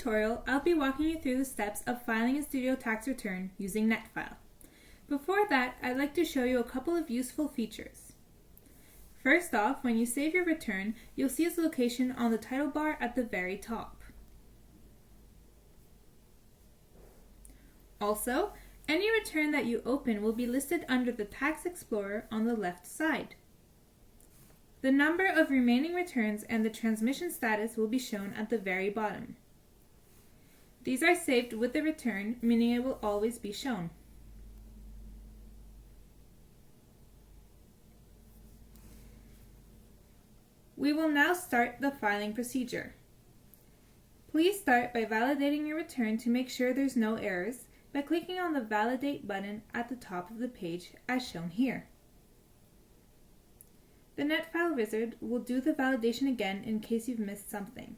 tutorial, I'll be walking you through the steps of filing a StudioTax return using NetFile. Before that, I'd like to show you a couple of useful features. First off, when you save your return, you'll see its location on the title bar at the very top. Also, any return that you open will be listed under the Tax Explorer on the left side. The number of remaining returns and the transmission status will be shown at the very bottom. These are saved with the return, meaning it will always be shown. We will now start the filing procedure. Please start by validating your return to make sure there's no errors by clicking on the Validate button at the top of the page as shown here. The NetFile wizard will do the validation again in case you've missed something.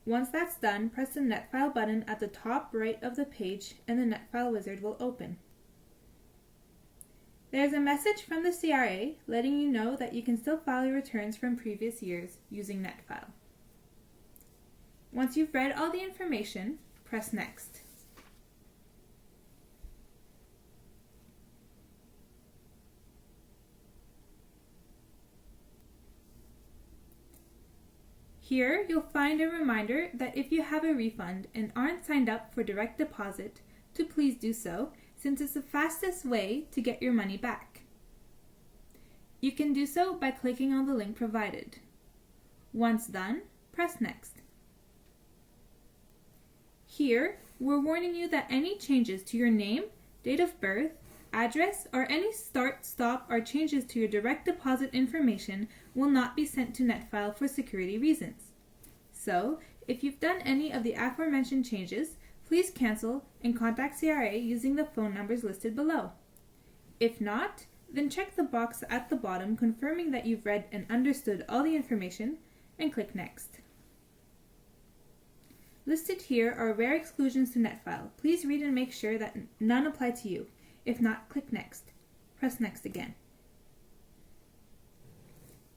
Once that's done, press the NetFile button at the top right of the page and the NetFile wizard will open. There's a message from the CRA letting you know that you can still file your returns from previous years using NetFile. Once you've read all the information, press Next. Here, you'll find a reminder that if you have a refund and aren't signed up for direct deposit, to please do so, since it's the fastest way to get your money back. You can do so by clicking on the link provided. Once done, press Next. Here, we're warning you that any changes to your name, date of birth, address, or any start, stop, or changes to your direct deposit information will not be sent to NetFile for security reasons. So, if you've done any of the aforementioned changes, please cancel and contact CRA using the phone numbers listed below. If not, then check the box at the bottom confirming that you've read and understood all the information and click Next. Listed here are rare exclusions to NetFile. Please read and make sure that none apply to you. If not, click Next. Press Next again.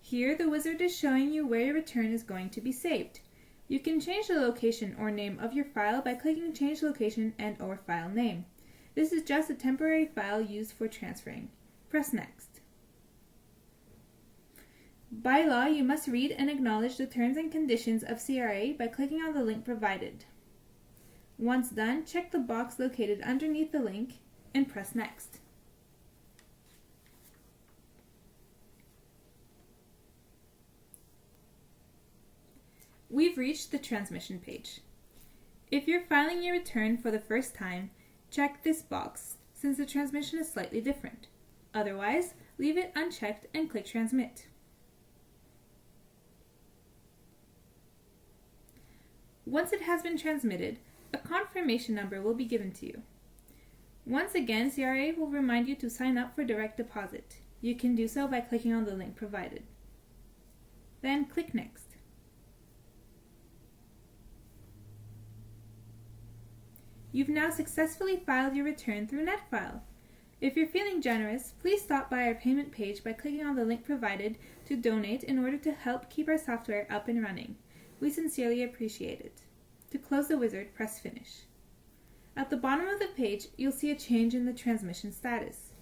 Here, the wizard is showing you where your return is going to be saved. You can change the location or name of your file by clicking Change Location and/or File Name. This is just a temporary file used for transferring. Press Next. By law, you must read and acknowledge the terms and conditions of CRA by clicking on the link provided. Once done, check the box located underneath the link and press Next. We've reached the transmission page. If you're filing your return for the first time, check this box since the transmission is slightly different. Otherwise, leave it unchecked and click Transmit. Once it has been transmitted, a confirmation number will be given to you. Once again, CRA will remind you to sign up for direct deposit. You can do so by clicking on the link provided. Then click Next. You've now successfully filed your return through NetFile. If you're feeling generous, please stop by our payment page by clicking on the link provided to donate in order to help keep our software up and running. We sincerely appreciate it. To close the wizard, press Finish. At the bottom of the page, you'll see a change in the transmission status.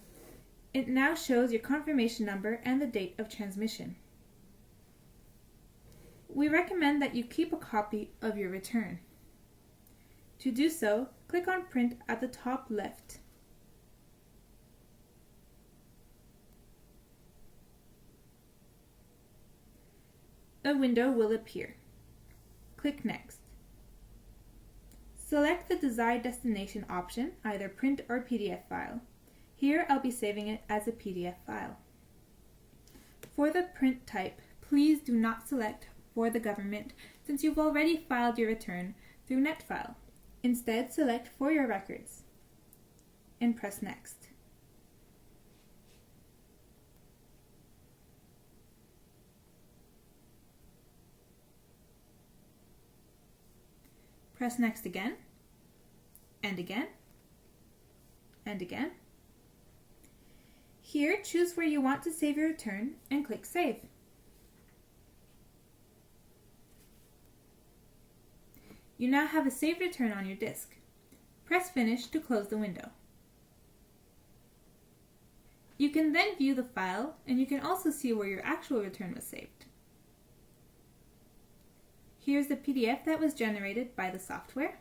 It now shows your confirmation number and the date of transmission. We recommend that you keep a copy of your return. To do so, click on Print at the top left. A window will appear. Click Next. Select the desired destination option, either print or PDF file. Here I'll be saving it as a PDF file. For the print type, please do not select for the government since you've already filed your return through NetFile. Instead, select for your records and press Next. Press Next again, and again, and again. Here, choose where you want to save your return and click Save. You now have a saved return on your disk. Press Finish to close the window. You can then view the file, and you can also see where your actual return was saved. Here's the PDF that was generated by the software.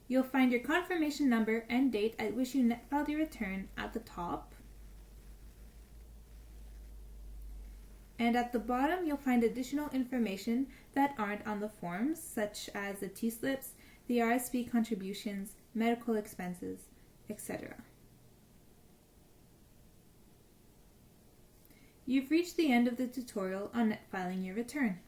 You'll find your confirmation number and date at which you netfiled your return at the top. And at the bottom, you'll find additional information that aren't on the forms, such as the T-slips, the RSP contributions, medical expenses, etc. You've reached the end of the tutorial on netfiling your return.